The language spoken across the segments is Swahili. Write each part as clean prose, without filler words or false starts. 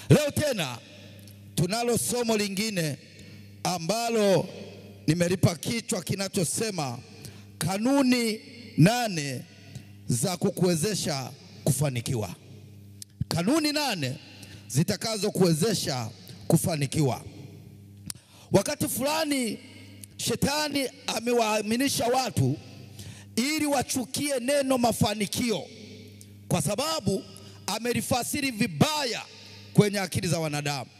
Leo tena tunalo somo lingine ambalo nimelipa kichwa kinachosema kanuni 8 za kukuwezesha kufanikiwa. Kanuni 8 zitakazo kuwezesha kufanikiwa. Wakati fulani shetani amewaaminisha watu ili wachukie neno mafanikio, kwa sababu amelifasiri vibaya kwenye akili za wanadamu.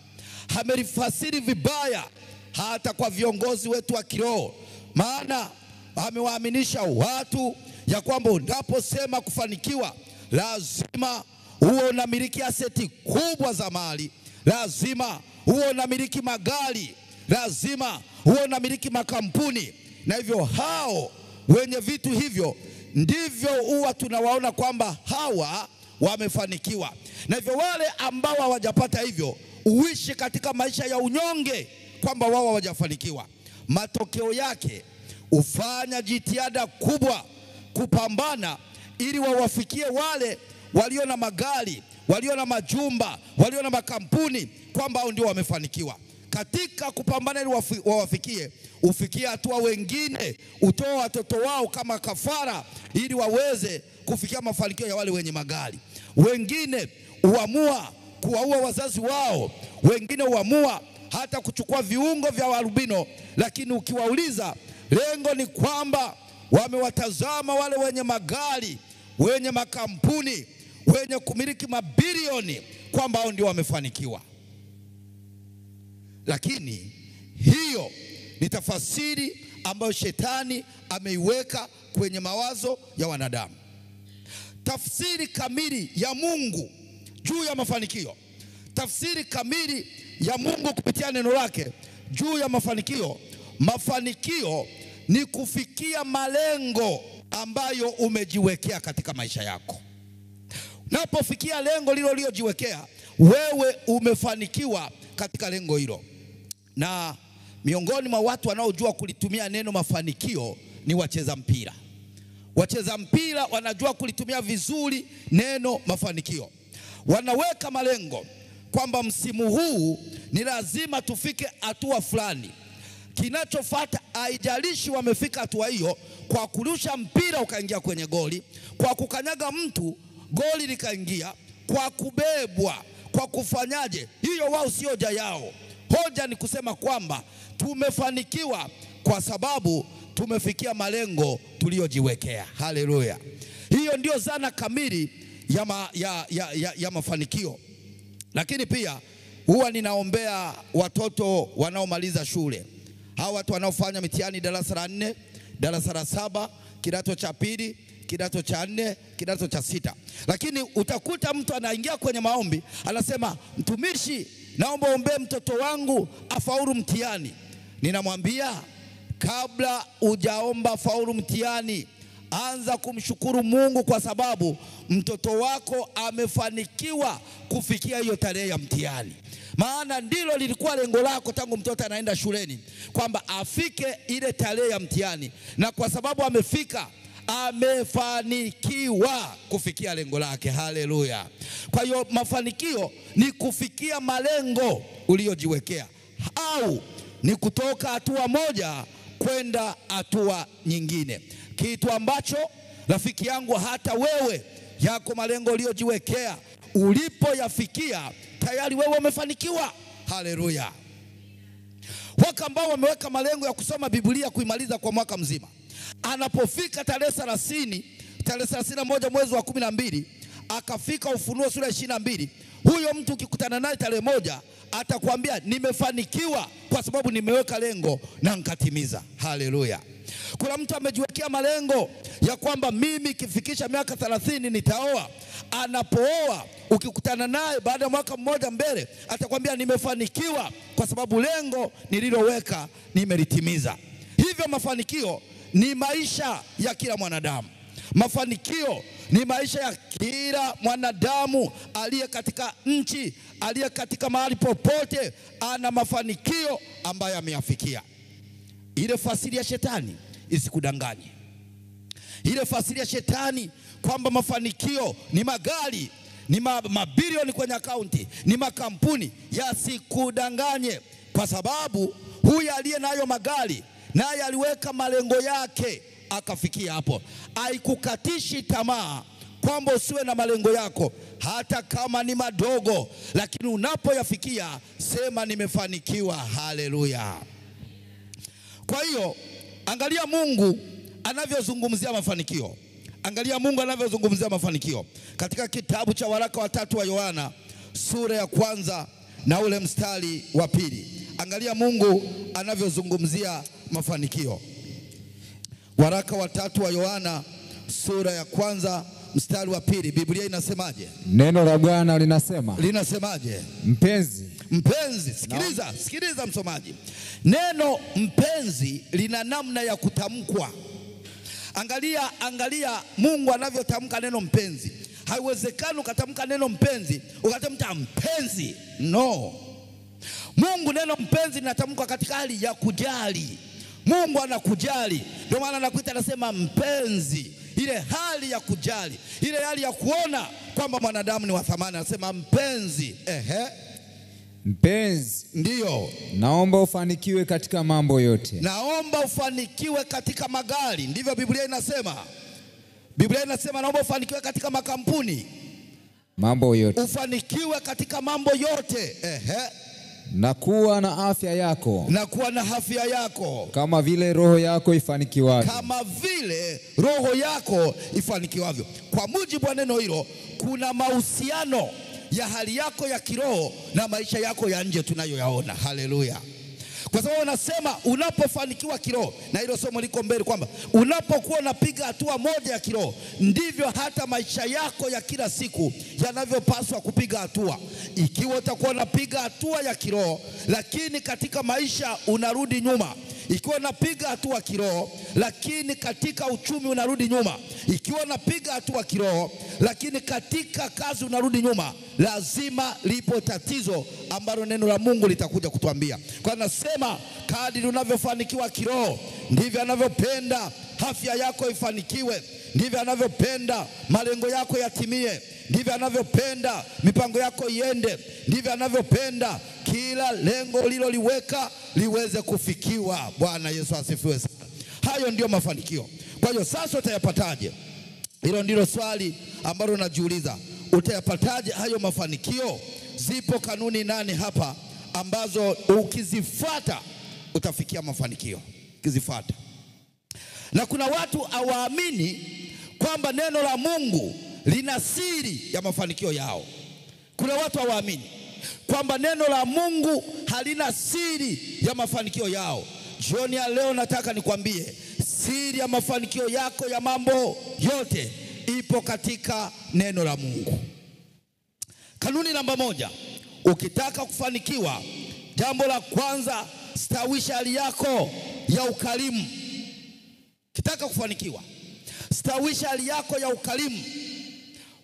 Amelifasiri vibaya hata kwa viongozi wetu wa kiroho, maana amewaaminisha watu ya kwamba unaposema kufanikiwa lazima uwe unamiliki aseti kubwa za mali, lazima uwe unamiliki magari, lazima uwe unamiliki makampuni. Na hivyo hao wenye vitu hivyo ndivyo huwa tunawaona kwamba hawa wamefanikiwa. Na hivyo wale ambao hawajapata hivyo uishi katika maisha ya unyonge kwamba wao hawajafanikiwa. Matokeo yake ufanya jitihada kubwa kupambana ili wawafikie wale walio na magari, walio na majumba, walio na makampuni, kwamba hao ndio wamefanikiwa. Katika kupambana ili wawafikie, ufikia hatua wengine utoa watoto wao kama kafara ili waweze kufikia mafanikio ya wale wenye magari. Wengine huamua kuwaua wazazi wao, wengine huamua hata kuchukua viungo vya albino, lakini ukiwauliza lengo ni kwamba wamewatazama wale wenye magari, wenye makampuni, wenye kumiliki mabilioni kwamba hao ndio wamefanikiwa. Lakini hiyo ni tafasiri ambayo shetani ameiweka kwenye mawazo ya wanadamu. Tafsiri kamili ya Mungu juu ya mafanikio, tafsiri kamili ya Mungu kupitia neno lake juu ya mafanikio. Mafanikio ni kufikia malengo ambayo umejiwekea katika maisha yako. Unapofikia lengo lilo uliojiwekea, wewe umefanikiwa katika lengo hilo. Na miongoni mwa watu wanaojua kulitumia neno mafanikio ni wacheza mpira. Wacheza mpira wanajua kulitumia vizuri neno mafanikio. Wanaweka malengo kwamba msimu huu ni lazima tufike hatua fulani. Kinachofuata haijalishi wamefika hatua hiyo kwa kurusha mpira ukaingia kwenye goli, kwa kukanyaga mtu goli likaingia, kwa kubebwa, kwa kufanyaje, hiyo wao sio hoja yao. Hoja ni kusema kwamba tumefanikiwa kwa sababu tumefikia malengo tuliyojiwekea. Haleluya. Hiyo ndio zana kamili ya mafanikio. Lakini pia huwa ninaombea watoto wanaomaliza shule. Hawa watu wanaofanya mitihani darasa la 4, darasa la 7, kidato cha 2, kidato cha 4, kidato cha 6. Lakini utakuta mtu anaingia kwenye maombi, anasema mtumishi, naomba ombee mtoto wangu afaulu mtihani. Ninamwambia kabla hujaomba faulu mtihani, anza kumshukuru Mungu kwa sababu mtoto wako amefanikiwa kufikia hiyo tarehe ya mtihani. Maana ndilo lilikuwa lengo lako tangu mtoto anaenda shuleni, kwamba afike ile tarehe ya mtihani, na kwa sababu amefika, amefanikiwa kufikia lengo lake. Haleluya. Kwa hiyo mafanikio ni kufikia malengo uliyojiwekea, au ni kutoka hatua moja kwenda hatua nyingine. Kitu ambacho rafiki yangu, hata wewe yako malengo uliyojiwekea, ulipoyafikia tayari wewe umefanikiwa. Haleluya. Wako ambao wameweka malengo ya kusoma Biblia kuimaliza kwa mwaka mzima, anapofika tarehe 30, tarehe 31 mwezi wa 12, akafika Ufunuo sura 22, huyo mtu ukikutana naye tarehe 1 atakwambia nimefanikiwa kwa sababu nimeweka lengo na nikatimiza. Haleluya. Kuna mtu amejiwekea malengo ya kwamba mimi kifikisha miaka 30 nitaoa. Anapooa, ukikutana naye baada ya mwaka mmoja mbele, atakwambia nimefanikiwa kwa sababu lengo nililoweka nimelitimiza. Hivyo mafanikio ni maisha ya kila mwanadamu. Mafanikio ni maisha ya kila mwanadamu aliye katika nchi, aliye katika mahali popote, ana mafanikio ambayo ameyafikia. Ile fasiri ya shetani isikudanganye. Ile fasiri ya shetani kwamba mafanikio ni magari, ni mabilioni kwenye akaunti, ni makampuni, yasikudanganye, kwa sababu huyu aliye nayo magari naye aliweka malengo yake akafikia hapo. Haikukatishi tamaa kwamba usiwe na malengo yako, hata kama ni madogo, lakini unapoyafikia sema nimefanikiwa. Haleluya. Kwa hiyo angalia Mungu anavyozungumzia mafanikio. Angalia Mungu anavyozungumzia mafanikio katika kitabu cha waraka wa 3 wa Yohana sura ya 1 na ule mstari wa 2. Angalia Mungu anavyozungumzia mafanikio. Waraka wa 3 wa Yohana sura ya 1 mstari wa 2. Biblia inasemaje? Neno la Bwana linasema. Linasemaje? Mpenzi. Mpenzi, sikiliza, sikiliza msomaji. Neno mpenzi lina namna ya kutamkwa. Angalia Mungu anavyotamka neno mpenzi. Haiwezekani ukatamka neno mpenzi ukatamka mpenzi. No. Mungu neno mpenzi linatamkwa katika hali ya kujali. Mungu anakujali. Ndio maana anakuita, anasema mpenzi. Ile hali ya kujali, ile hali ya kuona kwamba mwanadamu ni wa thamani, anasema mpenzi. Mpenzi, ndiyo, naomba ufanikiwe katika mambo yote. Naomba ufanikiwe katika magari, ndivyo Biblia inasema. Biblia inasema naomba ufanikiwe katika makampuni, mambo yote. Ufanikiwe katika mambo yote. Na kuwa na afya yako. Na kuwa na afya yako. Kama vile roho yako ifanikiwavyo. Kama vile roho yako ifanikiwavyo. Kwa mujibu wa neno hilo, kuna mahusiano ya hali yako ya kiroho na maisha yako ya nje tunayoyaona. Haleluya. Kwa sababu unasema unapofanikiwa kiroho, na hilo somo liko mbele kwamba unapokuwa unapiga hatua moja ya kiroho, ndivyo hata maisha yako ya kila siku yanavyopaswa kupiga hatua. Ikiwa utakuwa unapiga hatua ya kiroho lakini katika maisha unarudi nyuma, ikiwa unapiga hatua kiroho lakini katika uchumi unarudi nyuma, ikiwa unapiga hatua kiroho lakini katika kazi unarudi nyuma, lazima lipo tatizo ambalo neno la Mungu litakuja kutuambia. Kwa nasema kadri unavyofanikiwa kiroho, ndivyo anavyopenda afya yako ifanikiwe, ndivyo anavyopenda malengo yako yatimie, ndivyo anavyopenda mipango yako iende, ndivyo anavyopenda kila lengo uliloliweka liweze kufikiwa. Bwana Yesu asifiwe sana. Hayo ndio mafanikio. Kwa hiyo sasa utayapataje? Hilo ndilo swali ambalo unajiuliza. Utayapataje hayo mafanikio? Zipo kanuni 8 hapa ambazo ukizifuata utafikia mafanikio. Ukizifuata. Na kuna watu hawaamini kwamba neno la Mungu lina siri ya mafanikio yao. Kuna watu hawaamini kwamba neno la Mungu halina siri ya mafanikio yao. Jioni ya leo nataka nikwambie siri ya mafanikio yako ya mambo yote ipo katika neno la Mungu. Kanuni namba 1, ukitaka kufanikiwa, jambo la kwanza, stawisha hali yako ya ukarimu. Ukitaka kufanikiwa, stawisha hali yako ya ukarimu.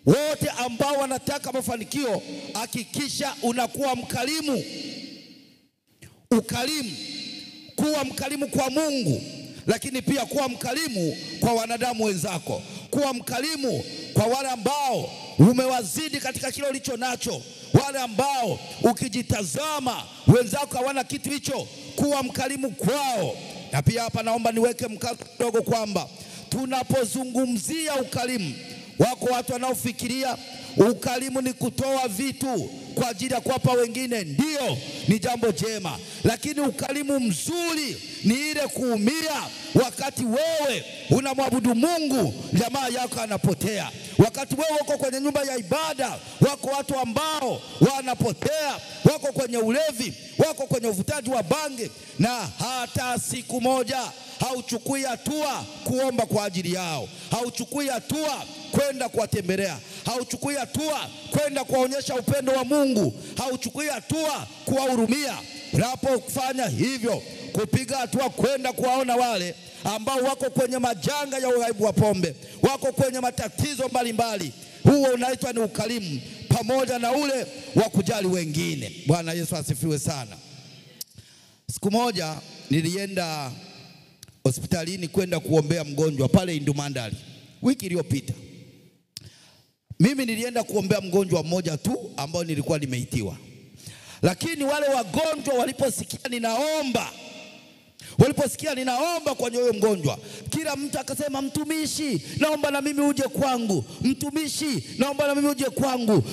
Wote ambao wanataka mafanikio, hakikisha unakuwa mkarimu. Ukarimu, kuwa mkarimu kwa Mungu, lakini pia kuwa mkarimu kwa wanadamu wenzako. Kuwa mkarimu kwa wale ambao umewazidi katika kile ulicho nacho, wale ambao ukijitazama wenzako hawana kitu hicho, kuwa mkarimu kwao. Na pia hapa naomba niweke mkazo kidogo kwamba tunapozungumzia ukarimu, wako watu wanaofikiria ukarimu ni kutoa vitu kwa ajili ya kuwapa wengine. Ndio, ni jambo jema, lakini ukarimu mzuri ni ile kuumia wakati wewe unamwabudu Mungu, jamaa yako anapotea. Wakati wewe uko kwenye nyumba ya ibada, wako watu ambao wanapotea, wako kwenye ulevi, wako kwenye uvutaji wa bangi, na hata siku moja hauchukui hatua kuomba kwa ajili yao, hauchukui hatua kwenda kuwatembelea, hauchukui hatua kwenda kuwaonyesha upendo wa Mungu, hauchukui hatua kuwahurumia. Unapofanya hivyo, kupiga hatua kwenda kuwaona wale ambao wako kwenye majanga ya uraibu wa pombe, wako kwenye matatizo mbalimbali, huo unaitwa ni ukarimu, pamoja na ule wa kujali wengine. Bwana Yesu asifiwe sana. Siku moja nilienda hospitalini kwenda kuombea mgonjwa pale Indumandali wiki iliyopita. Mimi nilienda kuombea mgonjwa mmoja tu ambao nilikuwa nimeitiwa. Lakini wale wagonjwa waliposikia ninaomba kwa huyo mgonjwa, kila mtu akasema, mtumishi, naomba na mimi uje kwangu. Mtumishi, naomba na mimi uje kwangu.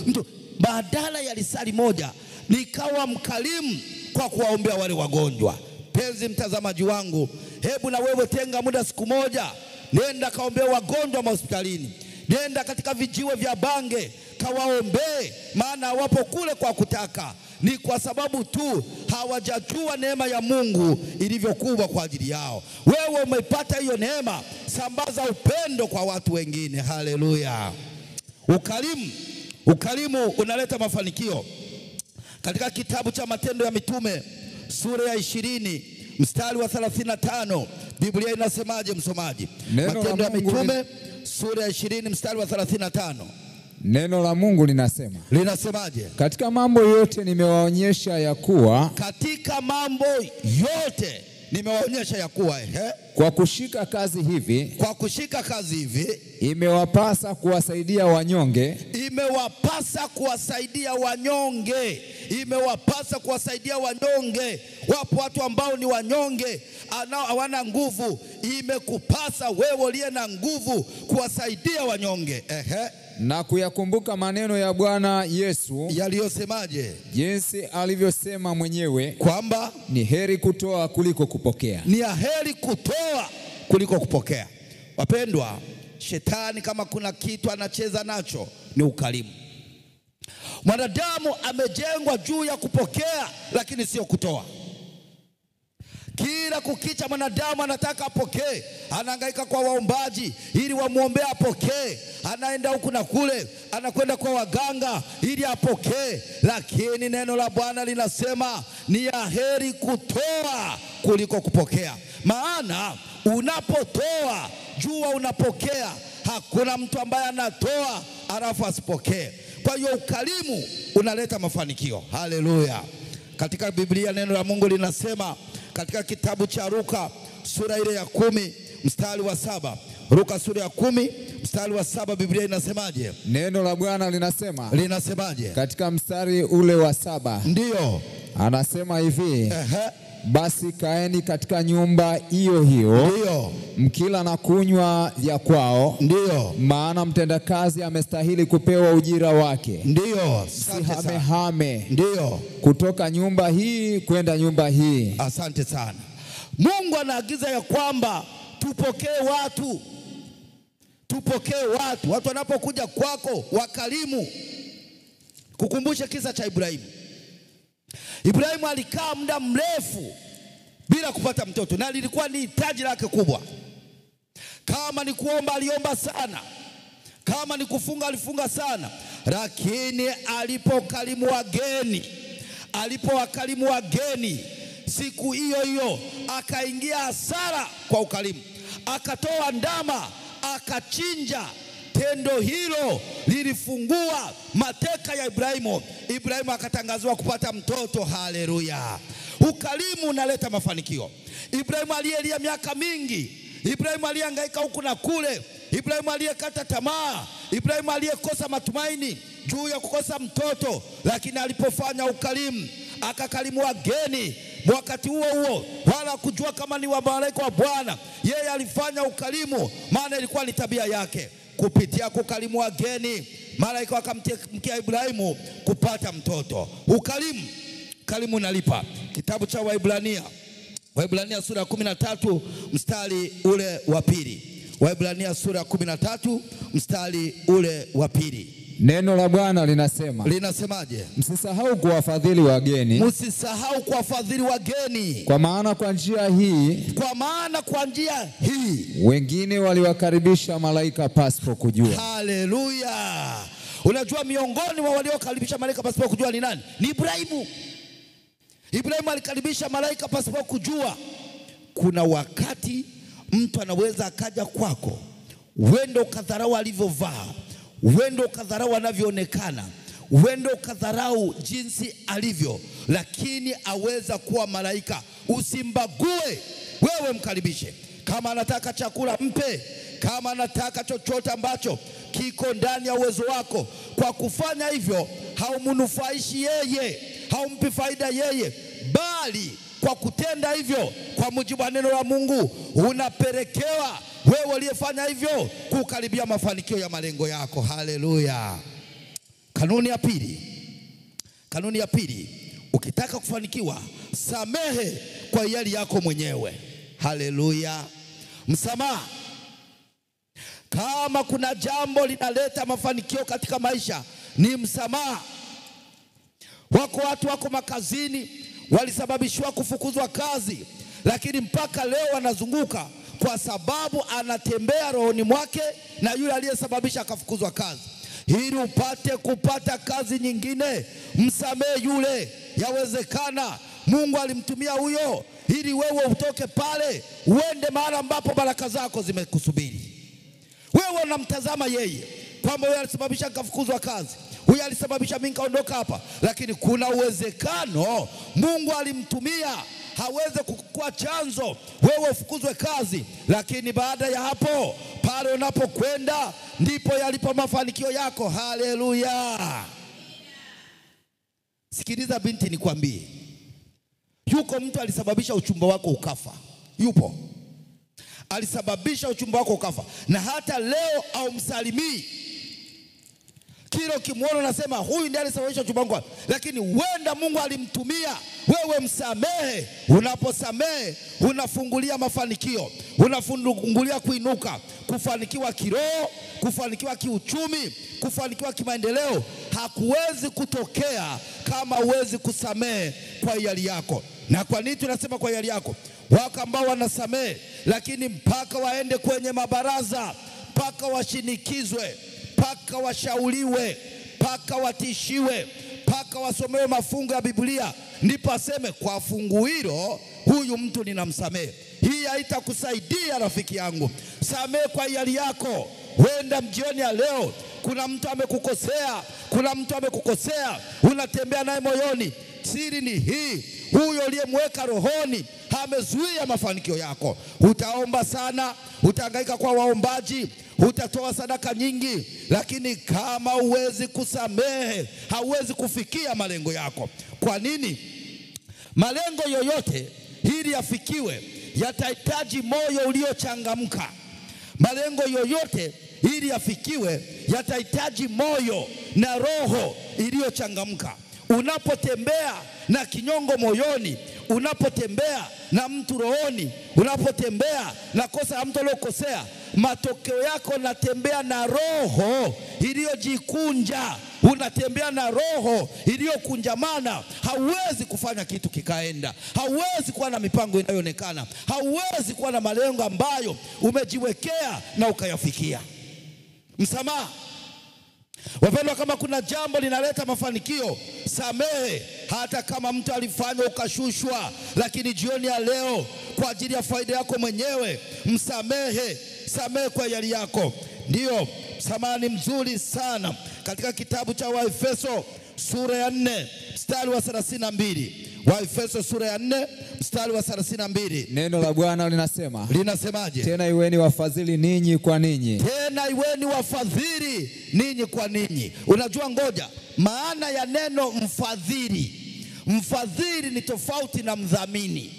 Badala ya risali moja, nikawa mkarimu kwa kuwaombea wale wagonjwa. Penzi mtazamaji wangu, hebu na wewe tenga muda siku moja, nenda kaombea wagonjwa hospitalini. Nenda katika vijiwe vya Bange kawaombee, maana wapo kule kwa kutaka. Ni kwa sababu tu hawajajua neema ya Mungu ilivyokuwa kwa ajili yao. Wewe umepata hiyo neema, sambaza upendo kwa watu wengine. Haleluya. Ukarimu unaleta mafanikio. Katika kitabu cha Matendo ya Mitume sura ya 20 mstari wa 35, Biblia inasemaje msomaji? Matendo ya Mitume sura ya 20 mstari wa 35. Neno la Mungu linasemaje? Katika mambo yote nimewaonyesha ya kuwa, kwa kushika kazi hivi, imewapasa kuwasaidia wanyonge. Wapo watu ambao ni wanyonge, hawana nguvu. Imekupasa wewe uliye na nguvu kuwasaidia wanyonge. Na kuyakumbuka maneno ya Bwana Yesu yaliyosemaje? Jinsi alivyosema mwenyewe kwamba ni heri kutoa kuliko kupokea. Wapendwa, shetani kama kuna kitu anacheza nacho ni ukarimu. Mwanadamu amejengwa juu ya kupokea, lakini sio kutoa. Kila kukicha mwanadamu anataka apokee, anahangaika kwa waombaji ili wamuombee apokee, anaenda huku na kule, anakwenda kwa waganga ili apokee. Lakini neno la Bwana linasema ni ya heri kutoa kuliko kupokea. Maana unapotoa jua unapokea. Hakuna mtu ambaye anatoa alafu asipokee. Kwa hiyo ukarimu unaleta mafanikio. Haleluya. Katika Biblia neno la Mungu linasema katika kitabu cha Luka sura ile ya 10 mstari wa 7. Luka sura ya 10 mstari wa 7, Biblia inasemaje? Neno la Bwana linasemaje? Katika mstari ule wa 7. Ndiyo. Anasema hivi, basi kaeni katika nyumba hiyo hiyo, mkila na kunywa vya kwao. Ndiyo. Maana mtendakazi amestahili kupewa ujira wake. Ndiyo. Hame. Ndiyo. Kutoka nyumba hii kwenda nyumba hii. Asante sana. Mungu anaagiza ya kwamba tupokee watu. Watu wanapokuja kwako wakarimu. Kukumbushe kisa cha Ibrahimu. Ibrahimu alikaa muda mrefu bila kupata mtoto, na lilikuwa ni hitaji lake kubwa. Kama ni kuomba aliomba sana, kama ni kufunga alifunga sana. Lakini alipowakarimu wageni, siku hiyo hiyo akaingia hasara kwa ukarimu. Akatoa ndama, akachinja. Tendo hilo lilifungua mateka ya Ibrahimu. Ibrahimu akatangazwa kupata mtoto. Haleluya. Ukarimu unaleta mafanikio. Ibrahimu aliyelia miaka mingi, Ibrahimu aliyehangaika huku na kule, Ibrahimu aliyekata tamaa, Ibrahimu aliyekosa matumaini juu ya kukosa mtoto, lakini alipofanya ukarimu, akakarimu wageni, wakati huo wala kujua kama ni wa malaika wa Bwana, yeye alifanya ukarimu, maana ilikuwa ni tabia yake. Kupitia kukarimu wageni, malaika wakamtia Ibrahimu kupata mtoto. Ukarimu unalipa. Kitabu cha Waibrania sura ya 13 mstari ule wa 2. Waibrania sura ya 13 mstari ule wa 2. Neno la Bwana linasemaje? Msisahau kuwafadhili wageni. Kwa maana kwa njia hii wengine waliwakaribisha malaika pasipo kujua. Haleluya. Unajua miongoni mwa waliokaribisha malaika pasipo kujua ni nani? Ni Ibrahimu. Ibrahimu alikaribisha malaika pasipo kujua. Kuna wakati mtu anaweza akaja kwako, uende ukadharau alivyovaa, uende ukadharau anavyoonekana, uende ukadharau jinsi alivyo, lakini aweza kuwa malaika. Usimbague, wewe mkaribishe. Kama anataka chakula mpe, kama anataka chochote ambacho kiko ndani ya uwezo wako. Kwa kufanya hivyo haumnufaishi yeye, haumpi faida yeye, bali kwa kutenda hivyo kwa mujibu wa neno la Mungu unapelekewa wewe uliyefanya hivyo kukaribia mafanikio ya malengo yako. Haleluya. Kanuni ya pili, ukitaka kufanikiwa, samehe kwa hiari yako mwenyewe. Haleluya. Msamaha. Kama kuna jambo linaleta mafanikio katika maisha ni msamaha. Wako watu wako makazini walisababishwa kufukuzwa kazi, lakini mpaka leo wanazunguka kwa sababu anatembea rohoni mwake na yule aliyesababisha akafukuzwa kazi. Ili upate kupata kazi nyingine, msamehe yule. Yawezekana Mungu alimtumia huyo ili wewe utoke pale uende mahali ambapo baraka zako zimekusubiri. Wewe unamtazama yeye kwamba huyo alisababisha nikafukuzwa kazi, huyo alisababisha mimi nikaondoka hapa, lakini kuna uwezekano Mungu alimtumia haweze kukuwa chanzo wewe ufukuzwe kazi, lakini baada ya hapo pale unapokwenda ndipo yalipo mafanikio yako. Haleluya. Sikiliza binti, nikwambie, yuko mtu alisababisha uchumba wako ukafa. Yupo alisababisha uchumba wako ukafa, na hata leo au msalimii. Kila ukimwona unasema huyu ndiye alisababisha uchumba wangu, lakini huenda Mungu alimtumia wewe. Msamehe. Unaposamehe unafungulia mafanikio, unafungulia kuinuka, kufanikiwa kiroho, kufanikiwa kiuchumi, kufanikiwa kimaendeleo. Hakuwezi kutokea kama huwezi kusamehe kwa hiari yako. Na kwa nini tunasema kwa hiari yako? Wako ambao wanasamehe lakini mpaka waende kwenye mabaraza, mpaka washinikizwe, mpaka washauriwe, mpaka watishiwe, mpaka wasomewe mafungu ya Biblia, ndipo aseme kwa fungu hilo huyu mtu ninamsamehe. Hii haitakusaidia rafiki yangu. Samehe kwa hiari yako. Wenda mjioni ya leo kuna mtu amekukosea, unatembea naye moyoni. Siri ni hii, huyo uliyemweka rohoni amezuia mafanikio yako. Utaomba sana, utahangaika kwa waombaji, utatoa sadaka nyingi, lakini kama huwezi kusamehe, hauwezi kufikia malengo yako. Kwa nini? Malengo yoyote ili yafikiwe yatahitaji moyo uliochangamka. Malengo yoyote ili yafikiwe yatahitaji moyo na roho iliyochangamka. Unapotembea na kinyongo moyoni, unapotembea na mtu rohoni, unapotembea na kosa la mtu aliyokosea, matokeo yako unatembea na roho iliyojikunja, unatembea na roho iliyokunjamana. Hauwezi kufanya kitu kikaenda, hauwezi kuwa na mipango inayoonekana, hauwezi kuwa na malengo ambayo umejiwekea na ukayafikia. Msamaha. Wapendwa, kama kuna jambo linaleta mafanikio, samehe. Hata kama mtu alifanya ukashushwa, lakini jioni ya leo kwa ajili ya faida yako mwenyewe, msamehe. Samehe kwa hiari yako. Ndio, msamaha ni mzuri sana. Katika kitabu cha Waefeso sura ya 4 mstari wa 32. Waefeso sura ya 4 mstari wa 32. Neno la Bwana linasema. Linasemaje? Tena iweni wafadhili ninyi kwa ninyi. Tena iweni wafadhili ninyi kwa ninyi. Unajua, ngoja, maana ya neno mfadhili. Mfadhili ni tofauti na mdhamini.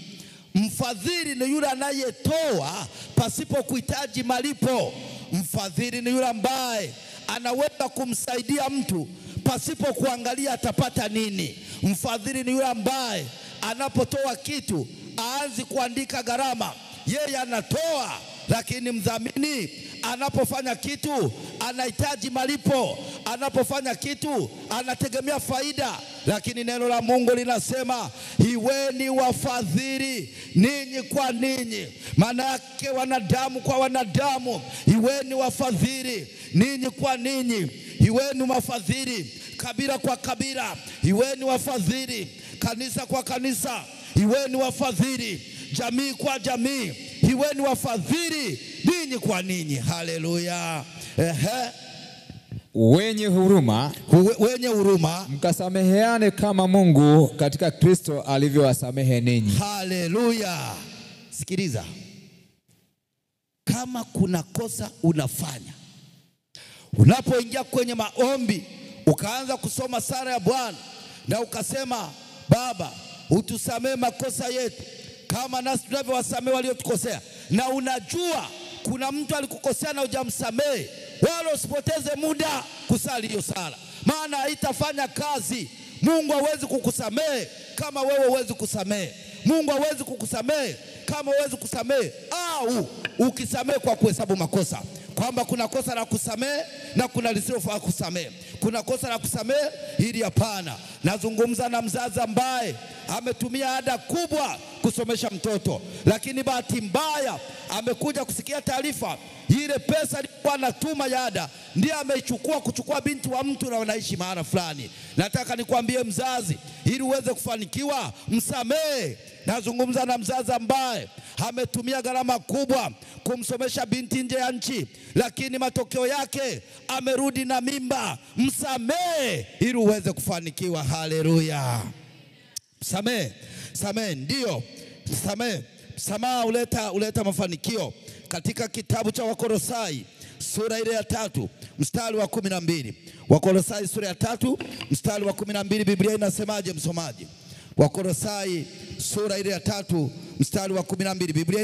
Mfadhili ni yule anayetoa pasipo kuhitaji malipo. Mfadhili ni yule ambaye anaweza kumsaidia mtu pasipo kuangalia atapata nini. Mfadhili ni yule ambaye anapotoa kitu aanzi kuandika gharama, yeye anatoa. Lakini mdhamini anapofanya kitu anahitaji malipo, anapofanya kitu anategemea faida. Lakini neno la Mungu linasema iweni wafadhili ninyi kwa ninyi. Maana yake wanadamu kwa wanadamu. Iweni wafadhili ninyi kwa ninyi. Iweni wafadhili kabila kwa kabila. Iweni wafadhili kanisa kwa kanisa. Iweni wafadhili jamii kwa jamii. Iweni wafadhili ninyi kwa ninyi. Haleluya. Wenye huruma, mkasameheane kama Mungu katika Kristo alivyowasamehe ninyi. Haleluya. Sikiliza, kama kuna kosa unafanya, Unapoingia kwenye maombi ukaanza kusoma sala ya Bwana na ukasema, Baba utusamee makosa yetu kama nasi tunavyowasamea waliotukosea, na unajua kuna mtu alikukosea na hujamsamee, wala usipoteze muda kusali hiyo sala, maana haitafanya kazi. Mungu hawezi kukusamee kama wewe huwezi kusamee. Mungu hawezi kukusamee kama huwezi kusamee, au ukisamee kwa kuhesabu makosa, kwamba kuna kosa la kusamee na kuna lisilofaa kusamee. Kuna kosa la kusamee, hili hapana. Nazungumza na mzazi ambaye ametumia ada kubwa kusomesha mtoto, lakini bahati mbaya amekuja kusikia taarifa ile pesa alikuwa anatuma ya ada ndiye ameichukua kuchukua binti wa mtu na wanaishi mahali fulani. Nataka nikwambie mzazi, ili uweze kufanikiwa, msamee. Nazungumza na mzazi ambaye ametumia gharama kubwa kumsomesha binti nje ya nchi, lakini matokeo yake amerudi na mimba. Msamee ili uweze kufanikiwa. Haleluya. Msamee, ndio. Msamaha huleta mafanikio. Katika kitabu cha Wakolosai sura ile ya 3 mstari wa 12. Wakolosai sura ya 3 mstari wa 12, Biblia inasemaje msomaji? Wakolosai sura ile ya 3 mstari wa 12, Biblia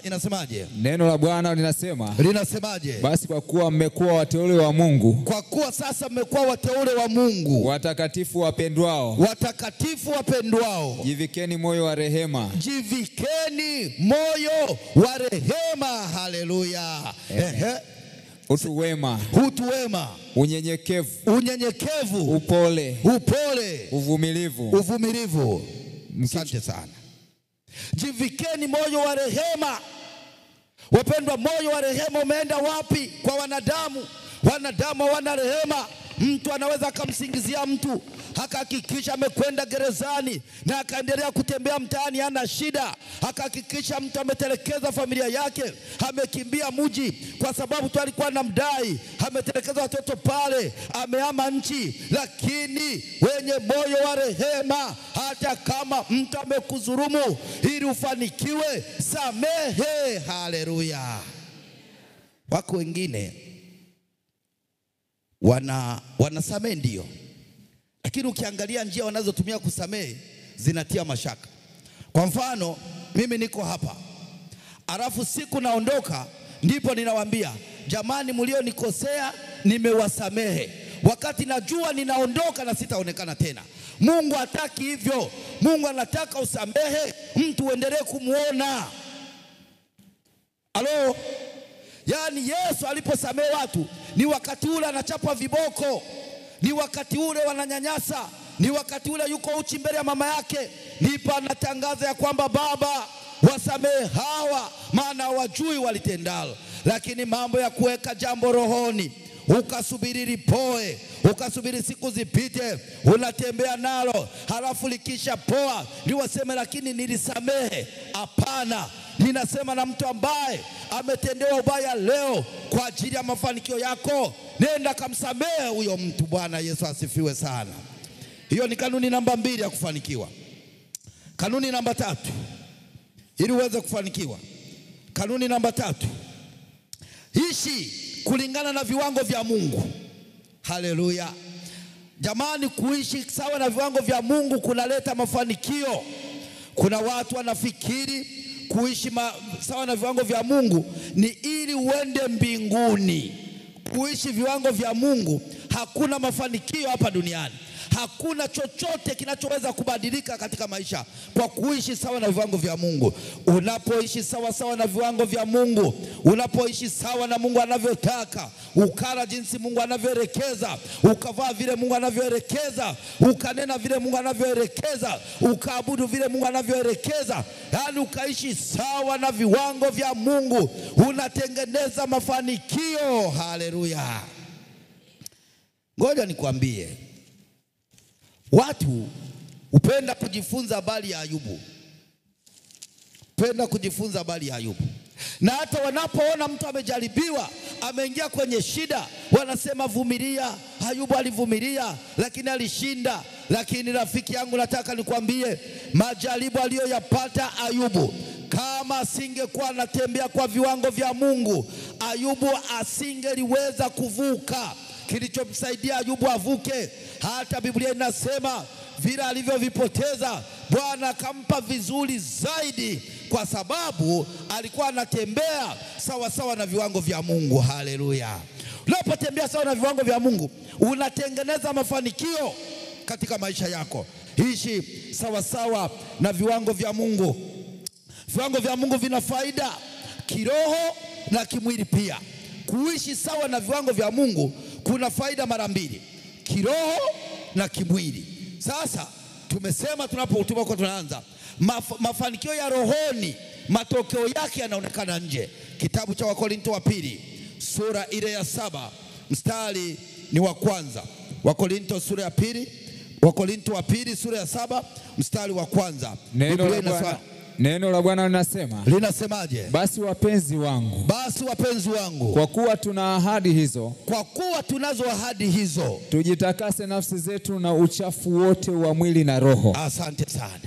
inasemaje? Neno la Bwana linasemaje? Basi kwa kuwa mmekuwa wateule wa Mungu. Kwa kuwa sasa mmekuwa wateule wa Mungu, watakatifu wapendwao. Jivikeni moyo wa rehema. Haleluya. Utu wema. Unyenyekevu. Upole. Uvumilivu. Asante sana. Jivikeni moyo wa rehema. Wapendwa, moyo wa rehema umeenda wapi kwa wanadamu? Wanadamu hawana rehema. Mtu anaweza akamsingizia mtu akahakikisha amekwenda gerezani na akaendelea kutembea mtaani hana shida. Akahakikisha mtu ametelekeza familia yake, amekimbia mji kwa sababu tu alikuwa anamdai, ametelekeza watoto pale, amehama nchi. Lakini wenye moyo wa rehema, hata kama mtu amekudhulumu, ili ufanikiwe, samehe. Haleluya. Wako wengine wanasamehe ndio, lakini ukiangalia njia wanazotumia kusamehe zinatia mashaka. Kwa mfano, mimi niko hapa, alafu siku naondoka, ndipo ninawaambia, jamani mlionikosea nimewasamehe, wakati najua ninaondoka na sitaonekana tena. Mungu hataki hivyo. Mungu anataka usamehe, mtu uendelee kumuona. Halo? Yaani Yesu aliposamehe watu, ni wakati ule anachapwa viboko, ni wakati ule wananyanyasa, ni wakati ule yuko uchi mbele ya mama yake, ndipo anatangaza ya kwamba Baba wasamehe hawa, maana hawajui walitendalo. Lakini mambo ya kuweka jambo rohoni, ukasubiri lipoe, ukasubiri siku zipite, unatembea nalo, halafu likisha poa ndio waseme lakini nilisamehe. Hapana. Ninasema na mtu ambaye ametendewa ubaya leo kwa ajili ya mafanikio yako, nenda kamsamehe huyo mtu. Bwana Yesu asifiwe sana. Hiyo ni kanuni namba 2 ya kufanikiwa. Kanuni namba 3 ili uweze kufanikiwa. Kanuni namba 3, ishi kulingana na viwango vya Mungu. Haleluya. Jamani, kuishi sawa na viwango vya Mungu kunaleta mafanikio. Kuna watu wanafikiri kuishi sawa na viwango vya Mungu ni ili uende mbinguni. Kuishi viwango vya Mungu, hakuna mafanikio hapa duniani. Hakuna chochote kinachoweza kubadilika katika maisha kwa kuishi sawa na viwango vya Mungu. Unapoishi sawa na viwango vya Mungu, unapoishi sawa na Mungu anavyotaka, ukala jinsi Mungu anavyoelekeza, ukavaa vile Mungu anavyoelekeza, ukanena vile Mungu anavyoelekeza, ukaabudu vile Mungu anavyoelekeza, yaani ukaishi sawa na viwango vya Mungu, unatengeneza mafanikio. Haleluya. Ngoja nikwambie, watu upenda kujifunza habari ya Ayubu. Na hata wanapoona mtu amejaribiwa, ameingia kwenye shida, wanasema vumilia. Ayubu alivumilia lakini alishinda. Lakini rafiki yangu, nataka nikwambie, majaribu aliyoyapata Ayubu, kama Kama asingekuwa anatembea kwa viwango vya Mungu, Ayubu asingeliweza kuvuka. Kilichomsaidia Ayubu avuke, hata Biblia inasema vile alivyovipoteza Bwana akampa vizuri zaidi, kwa sababu alikuwa anatembea sawa sawa na viwango vya Mungu. Haleluya! Unapotembea sawa na viwango vya Mungu, unatengeneza mafanikio katika maisha yako. Ishi sawa sawa na viwango vya Mungu. Viwango vya Mungu vina faida kiroho na kimwili pia. Kuishi sawa na viwango vya Mungu kuna faida mara mbili, kiroho na kimwili. Sasa tumesema tunapokuwa tunaanza mafanikio ya rohoni, matokeo yake yanaonekana nje. Kitabu cha Wakorinto wa pili sura ile ya 7 mstari ni wa kwanza. Wakorinto sura ya pili, Wakorinto wa pili sura ya 7 mstari wa kwanza. Neno la Bwana linasema. Linasemaje? Basi wapenzi wangu, kwa kuwa tuna ahadi hizo, kwa kuwa tunazo ahadi hizo, tujitakase nafsi zetu na uchafu wote wa mwili na roho. Asante sana.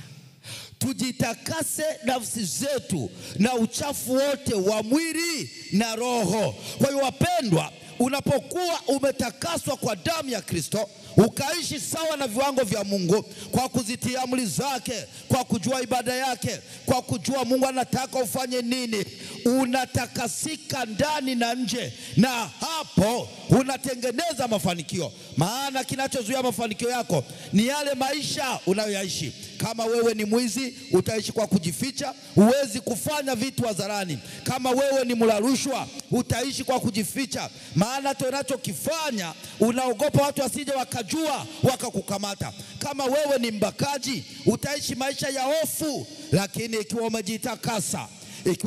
Tujitakase nafsi zetu na uchafu wote wa mwili na roho. Kwa hiyo wapendwa, unapokuwa umetakaswa kwa damu ya Kristo, ukaishi sawa na viwango vya Mungu kwa kuzitia amri zake, kwa kujua ibada yake, kwa kujua Mungu anataka ufanye nini, unatakasika ndani na nje, na hapo unatengeneza mafanikio. Maana kinachozuia mafanikio yako ni yale maisha unayoyaishi. Kama wewe ni mwizi, utaishi kwa kujificha, huwezi kufanya vitu hadharani. Kama wewe ni mla rushwa, utaishi kwa kujificha, maana tunachokifanya unaogopa watu wasije wakajua wakakukamata. Kama wewe ni mbakaji, utaishi maisha ya hofu. Lakini ikiwa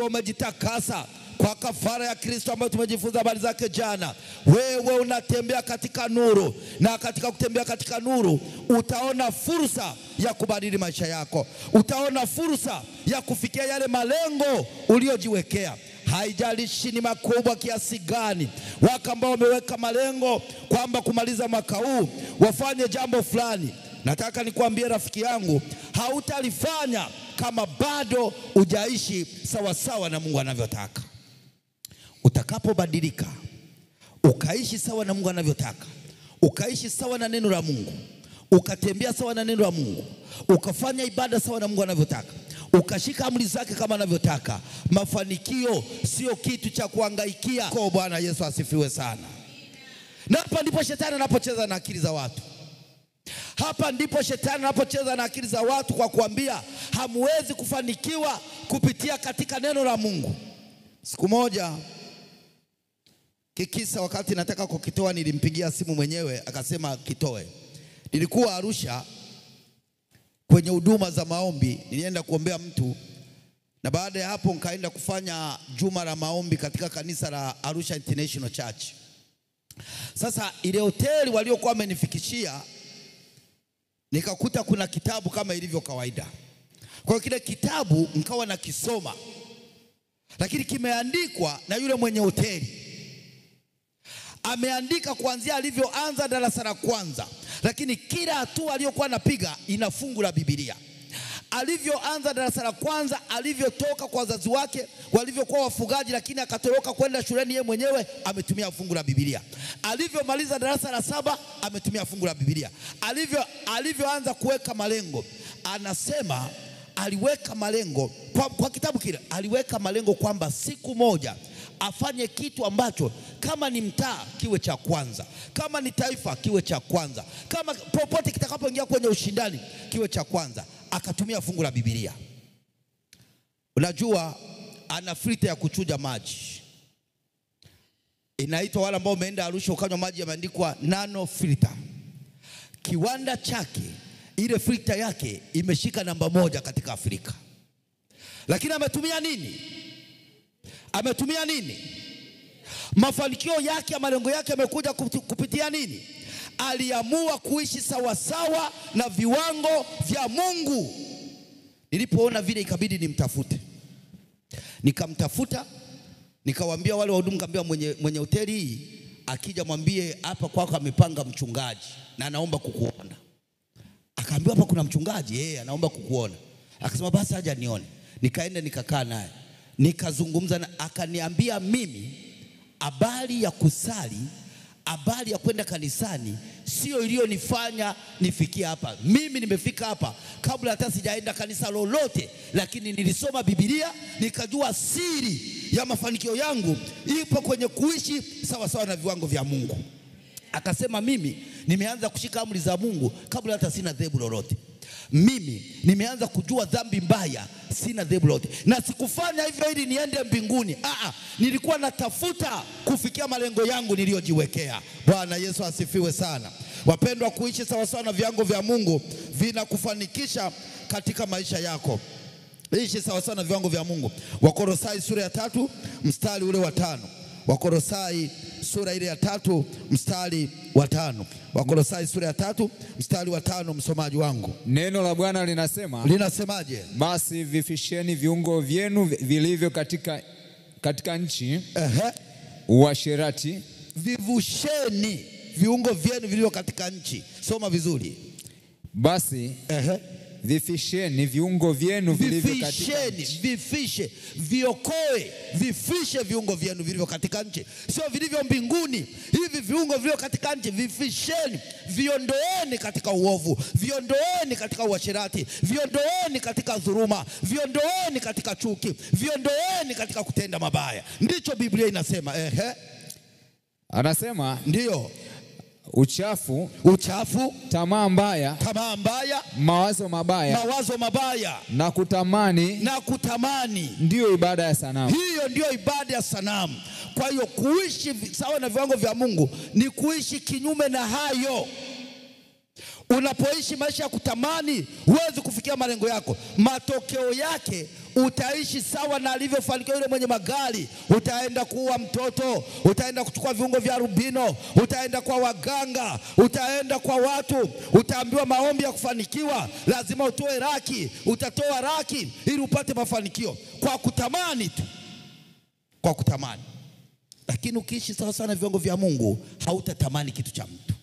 umejitakasa kwa kafara ya Kristo ambayo tumejifunza habari zake jana, wewe unatembea katika nuru, na katika kutembea katika nuru utaona fursa ya kubadili maisha yako. Utaona fursa ya kufikia yale malengo uliojiwekea. Haijalishi ni makubwa kiasi gani. Wako ambao wameweka malengo kwamba kumaliza mwaka huu wafanye jambo fulani. Nataka nikwambie rafiki yangu, hautalifanya kama bado hujaishi sawa sawa na Mungu anavyotaka. Utakapobadilika, ukaishi sawa na Mungu anavyotaka, ukaishi sawa na neno la Mungu, ukatembea sawa na neno la Mungu, ukafanya ibada sawa na Mungu anavyotaka, ukashika amri zake kama anavyotaka, mafanikio sio kitu cha kuhangaikia. Kwa Bwana Yesu asifiwe sana. Na hapa ndipo shetani anapocheza na akili za watu. Hapa ndipo shetani anapocheza na akili za watu kwa kuambia hamwezi kufanikiwa kupitia katika neno la Mungu. Siku moja kikisa, wakati nataka kukitoa, nilimpigia simu mwenyewe akasema kitoe. Nilikuwa Arusha kwenye huduma za maombi, nilienda kuombea mtu, na baada ya hapo nikaenda kufanya juma la maombi katika kanisa la Arusha International Church. Sasa ile hoteli waliokuwa wamenifikishia, nikakuta kuna kitabu kama ilivyo kawaida. Kwa hiyo kile kitabu nikawa nakisoma, lakini kimeandikwa na yule mwenye hoteli. Ameandika kuanzia alivyoanza darasa la kwanza, lakini kila hatua aliyokuwa anapiga ina fungu la Biblia. Alivyoanza darasa la kwanza, alivyotoka kwa wazazi wake walivyokuwa wafugaji, lakini akatoroka kwenda shuleni yeye mwenyewe, ametumia fungu la Biblia. Alivyomaliza darasa la 7, ametumia fungu la Biblia. Alivyoanza kuweka malengo, anasema aliweka malengo kwa kitabu kile, aliweka malengo kwamba siku moja afanye kitu ambacho kama ni mtaa kiwe cha kwanza, kama ni taifa kiwe cha kwanza, kama popote kitakapoingia kwenye ushindani kiwe cha kwanza. Akatumia fungu la Biblia. Unajua ana filter ya kuchuja maji, inaitwa, wale ambao umeenda Arusha ukanywa maji yameandikwa nano filter. Kiwanda chake, ile filter yake imeshika namba 1 katika Afrika. Lakini ametumia nini? Mafanikio yake, malengo yake yamekuja kupitia nini? Aliamua kuishi sawa sawa na viwango vya Mungu. Nilipoona vile ikabidi nimtafute. Nikamtafuta, nikawaambia wale wahudumu, nikamwambia mwenye hoteli hii akija mwambie hapa kwako amepanga mchungaji na anaomba kukuona. Akaambiwa hapa kuna mchungaji, anaomba kukuona. Akasema basi aje nione. Nikaenda nikakaa naye. nikazungumza na akaniambia mimi habari ya kusali, habari ya kwenda kanisani sio iliyonifanya nifikie hapa. Mimi nimefika hapa kabla hata sijaenda kanisa lolote, lakini nilisoma Biblia nikajua siri ya mafanikio yangu ipo kwenye kuishi sawa sawa na viwango vya Mungu. Akasema mimi nimeanza kushika amri za Mungu kabla hata sina dhehebu lolote. Mimi nimeanza kujua dhambi mbaya, sina dhehebu lolote. Na sikufanya hivyo ili niende mbinguni. Nilikuwa natafuta kufikia malengo yangu niliyojiwekea. Bwana Yesu asifiwe sana. Wapendwa, kuishi sawa sawa na viwango vya Mungu vinakufanikisha katika maisha yako. Ishi sawa sawa na viwango vya Mungu. Wakolosai sura ya 3 mstari ule wa 5. Wakolosai sura ile ya 3 mstari wa 5. Wakolosai sura ya 3 mstari wa 5, msomaji wangu. Neno la Bwana linasemaje? Basi vifisheni viungo vyenu vilivyo katika nchi uasherati. Vivusheni viungo vyenu vilivyo katika nchi. Soma vizuri. Basi vifisheni viungo vyenu vilivyo katika nchi. Vifishe, viokoe, vifishe viungo vyenu vilivyo katika nchi, sio vilivyo mbinguni. Hivi viungo vilivyo katika nchi vifisheni, viondoeni katika uovu, viondoeni katika uasherati, viondoeni katika dhuluma, viondoeni katika chuki, viondoeni katika kutenda mabaya. Ndicho Biblia inasema. Anasema ndio. Uchafu, tamaa mbaya, mawazo mabaya na kutamani ndio ibada ya sanamu. Hiyo ndio ibada ya sanamu. Kwa hiyo kuishi sawa na viwango vya Mungu ni kuishi kinyume na hayo. Unapoishi maisha ya kutamani, huwezi kufikia malengo yako. Matokeo yake utaishi sawa na alivyofanikiwa yule mwenye magari. Utaenda kuua mtoto, utaenda kuchukua viungo vya rubino, utaenda kwa waganga, utaenda kwa watu, utaambiwa maombi ya kufanikiwa lazima utoe raki, utatoa raki ili upate mafanikio, kwa kutamani tu, kwa kutamani. Lakini ukiishi sawa sawa na viwango vya Mungu, hautatamani kitu cha mtu.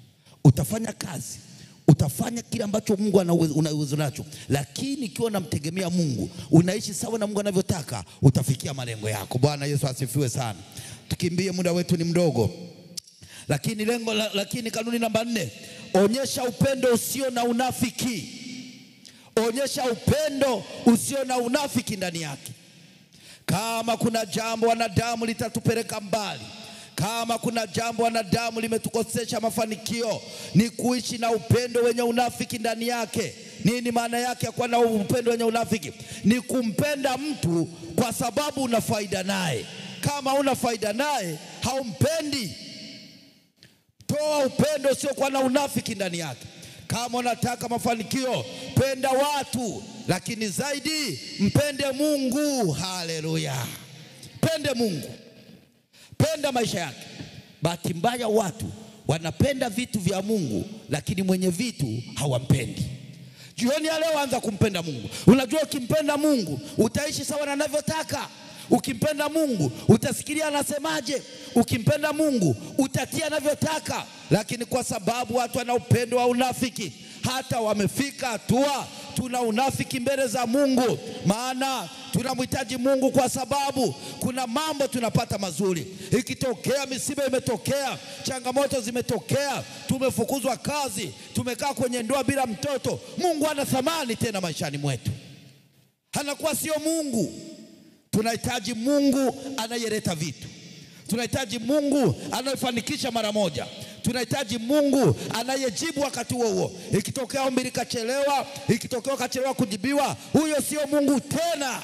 Utafanya kazi, utafanya kile ambacho Mungu una uwezo nacho, lakini ikiwa unamtegemea Mungu, unaishi sawa na Mungu anavyotaka, utafikia malengo yako. Bwana Yesu asifiwe sana. Tukimbie, muda wetu ni mdogo. Lakini kanuni namba 4, onyesha upendo usio na unafiki. Onyesha upendo usio na unafiki ndani yake. Kama kuna jambo wanadamu litatupeleka mbali, kama kuna jambo wanadamu limetukosesha mafanikio, ni kuishi na upendo wenye unafiki ndani yake. Nini maana yake ya kuwa na upendo wenye unafiki? Ni kumpenda mtu kwa sababu una faida naye. Kama una faida naye, haumpendi. Toa upendo usio kuwa na unafiki ndani yake. Kama unataka mafanikio, penda watu, lakini zaidi mpende Mungu. Haleluya. Pende Mungu, penda maisha yake. Bahati mbaya watu wanapenda vitu vya Mungu, lakini mwenye vitu hawampendi. Jioni ya leo anza kumpenda Mungu. Unajua ukimpenda Mungu utaishi sawa na anavyotaka. Ukimpenda Mungu utasikilia anasemaje. Ukimpenda Mungu utatia anavyotaka. Lakini kwa sababu watu wana upendo wa unafiki, hata wamefika hatua tuna unafiki mbele za Mungu. Maana tunamhitaji Mungu kwa sababu kuna mambo tunapata mazuri. Ikitokea misiba imetokea, changamoto zimetokea, tumefukuzwa kazi, tumekaa kwenye ndoa bila mtoto, Mungu hana thamani tena maishani mwetu. Anakuwa sio Mungu. Tunahitaji Mungu anayeleta vitu. Tunahitaji Mungu anayefanikisha mara moja. Tunahitaji Mungu anayejibu wakati huo. Ikitokea ombi likachelewa, ikitokea kachelewa kujibiwa, huyo sio Mungu tena.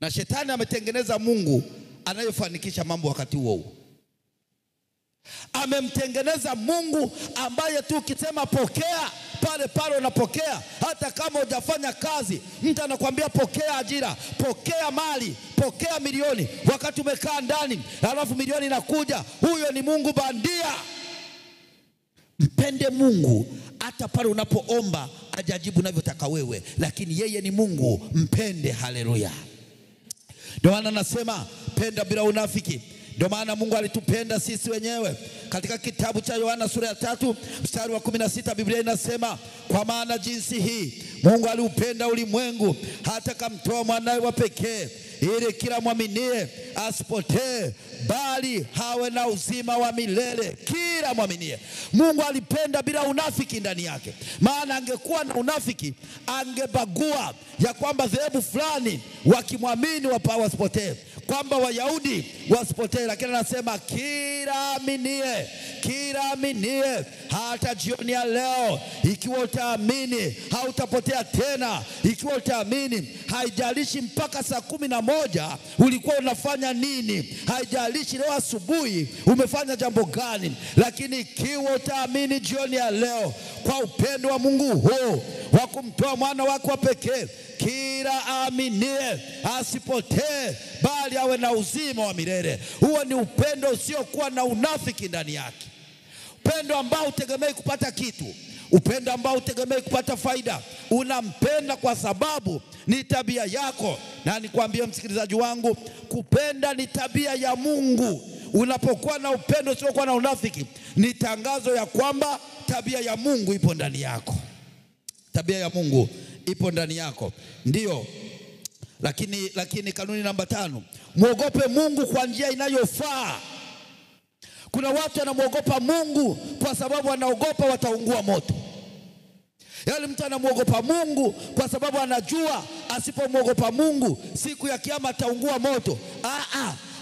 Na shetani ametengeneza Mungu anayefanikisha mambo wakati huo. Amemtengeneza Mungu ambaye tu ukisema pokea, pale pale unapokea. Hata kama hujafanya kazi, mtu anakuambia pokea ajira, pokea mali, pokea milioni, wakati umekaa ndani, alafu milioni inakuja. Huyo ni Mungu bandia. Mpende Mungu hata pale unapoomba ajajibu unavyotaka wewe, lakini yeye ni Mungu. Mpende. Haleluya. Ndio maana nasema penda bila unafiki. Ndio maana Mungu alitupenda sisi wenyewe. Katika kitabu cha Yohana sura ya 3 mstari wa 16 Biblia inasema, kwa maana jinsi hii Mungu aliupenda ulimwengu hata kamtoa mwanawe wa pekee, ili kila mwaminie asipotee, bali hawe na uzima wa milele. Kila mwaminie. Mungu alipenda bila unafiki ndani yake. Maana angekuwa na unafiki, angebagua ya kwamba dhehebu fulani wakimwamini wasipotee, kwamba Wayahudi wasipotee. Lakini anasema kila aminie, kila aminie. Hata jioni ya leo, ikiwa utaamini hautapotea tena. Ikiwa utaamini, haijalishi mpaka saa 11 ulikuwa unafanya nini, haijalishi leo asubuhi umefanya jambo gani, lakini ikiwa utaamini jioni ya leo, kwa upendo wa Mungu huu wa kumtoa mwana wake wa pekee, kila aminie asipotee, bali awe na uzima wa milele. Huo ni upendo usiokuwa na unafiki ndani yake. Upendo ambao utegemei kupata kitu, upendo ambao utegemei kupata faida. Unampenda kwa sababu ni tabia yako. Na nikwambie msikilizaji wangu, kupenda ni tabia ya Mungu. Unapokuwa na upendo usiokuwa na unafiki, ni tangazo ya kwamba tabia ya Mungu ipo ndani yako. Tabia ya Mungu ipo ndani yako. Ndiyo. Lakini kanuni namba 5, muogope Mungu kwa njia inayofaa. Kuna watu wanamuogopa Mungu kwa sababu wanaogopa wataungua moto. Yaani mtu anamuogopa Mungu kwa sababu anajua asipomuogopa Mungu siku ya kiyama ataungua moto.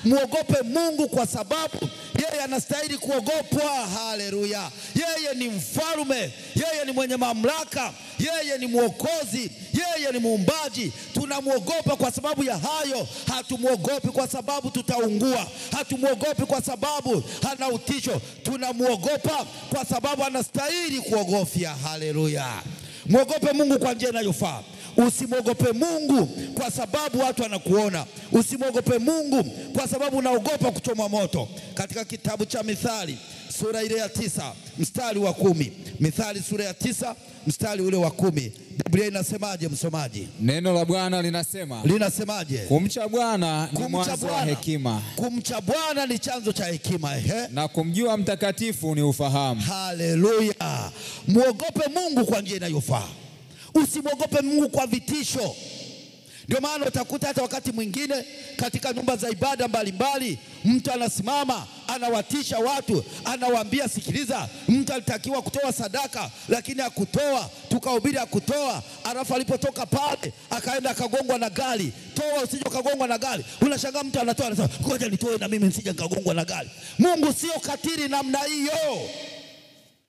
Muogope Mungu kwa sababu yeye anastahili kuogopwa. Haleluya. Yeye ni mfalme, yeye ni mwenye mamlaka, yeye ni mwokozi, yeye ni muumbaji. Tunamuogopa kwa sababu ya hayo. Hatumuogopi kwa sababu tutaungua, hatumuogopi kwa sababu hana utisho. Tunamuogopa kwa sababu anastahili kuogofya. Haleluya. Muogope Mungu kwa njia inayofaa. Usimwogope Mungu kwa sababu watu wanakuona. Usimwogope Mungu kwa sababu unaogopa kuchomwa moto. Katika kitabu cha Mithali sura ile ya 9 mstari wa 10. Mithali sura ya 9 mstari ule wa 10. Biblia inasemaje msomaji? Neno la Bwana linasema. Linasemaje? Kumcha Bwana ni mwanzo wa hekima. Kumcha Bwana ni chanzo cha hekima. Na kumjua mtakatifu ni ufahamu. Haleluya. Muogope Mungu kwa njia inayofaa. Usimwogope Mungu kwa vitisho. Ndio maana utakuta hata wakati mwingine katika nyumba za ibada mbalimbali, mtu anasimama anawatisha watu, anawaambia sikiliza, mtu alitakiwa kutoa sadaka lakini hakutoa, tukahubiri hakutoa, alafu alipotoka pale akaenda akagongwa na gari. Toa usije ukagongwa na gari. Unashangaa mtu anatoa, anasema ngoja nitoe na mimi nisije nikagongwa na gari. Mungu sio katili namna hiyo.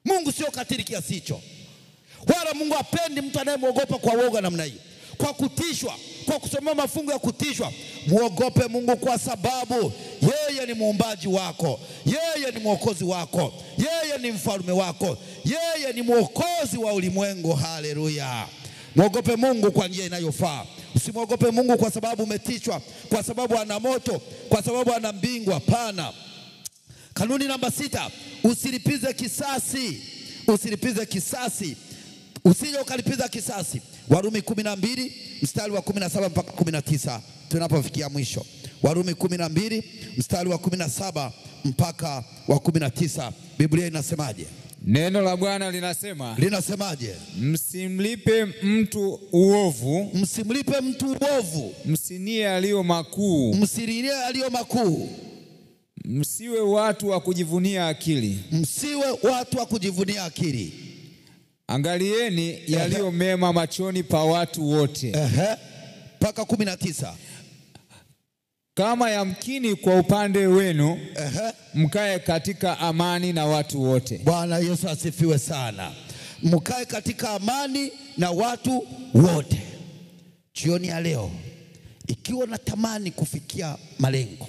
Mungu sio katili kiasi hicho. Wala Mungu hapendi mtu anayemwogopa kwa woga namna hiyo, kwa kutishwa, kwa kusomea mafungu ya kutishwa. Muogope Mungu kwa sababu yeye ni muumbaji wako, yeye ni mwokozi wako, yeye ni mfalme wako, yeye ni mwokozi wa ulimwengu. Haleluya. Muogope Mungu kwa njia inayofaa. Usimwogope Mungu kwa sababu umetishwa, kwa sababu ana moto, kwa sababu ana mbingu. Hapana. Kanuni namba 6, usilipize kisasi. Usilipize kisasi. Usije ukalipiza kisasi. Warumi 12 mstari wa 17 mpaka 19 tunapofikia mwisho. Warumi 12 mstari wa 17 mpaka wa 19. Biblia inasemaje? Neno la Bwana linasema. Linasemaje? Msimlipe mtu uovu. Msimlipe mtu uovu. Msinie aliyo makuu. Msinie aliyo makuu. Msiwe watu wa kujivunia akili. Msiwe watu wa kujivunia akili. Angalieni yaliyo mema machoni pa watu wote. Mpaka 19. Kama yamkini kwa upande wenu, mkae katika amani na watu wote. Bwana Yesu asifiwe sana. Mkae katika amani na watu wote. Jioni ya leo, ikiwa natamani kufikia malengo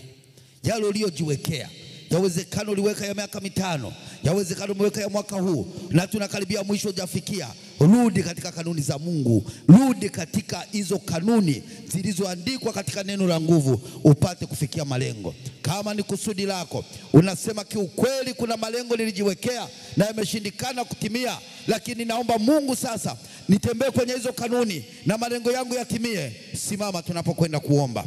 yale uliyojiwekea, yawezekano uliweka ya miaka 5, yawezekano umeweka ya mwaka huu, na tunakaribia mwisho hujafikia, rudi katika kanuni za Mungu. Rudi katika hizo kanuni zilizoandikwa katika neno la nguvu, upate kufikia malengo. Kama ni kusudi lako, unasema kiukweli kuna malengo nilijiwekea na yameshindikana kutimia, lakini naomba Mungu sasa nitembee kwenye hizo kanuni na malengo yangu yatimie. Simama tunapokwenda kuomba.